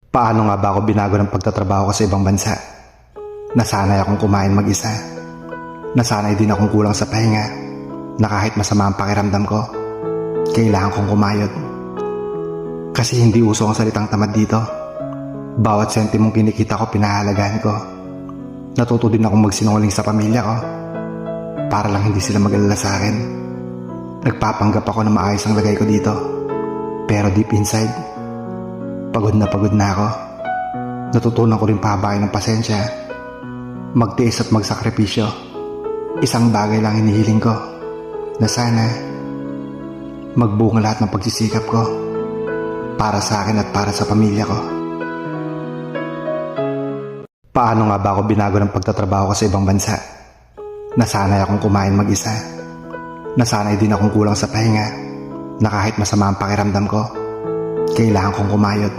Paano nga ba ako binago ng pagtatrabaho ko sa ibang bansa? Nasanay akong kumain mag-isa. Nasanay din akong kulang sa pahinga, na kahit masama ang pakiramdam ko, kailangan kong kumayod. Kasi hindi uso ang salitang tamad dito. Bawat sentimong kinikita ko pinahalagaan ko. Natuto din akong magsinungaling sa pamilya ko para lang hindi sila mag-alala sa akin. Nagpapanggap ako na maayos ang lagay ko dito, pero deep inside, pagod na ako. Natutunan ko rin pahabain ng pasensya, magtiis at magsakripisyo. Isang bagay lang hinihiling ko, na sana magbunga lahat ng pagsisikap ko para sa akin at para sa pamilya ko. Paano nga ba ako binago ng pagtatrabaho ko sa ibang bansa? Nasanay akong kumain mag-isa. Nasanay din akong kulang sa pahinga, na kahit masama ang pakiramdam ko, kailangan kong kumayod.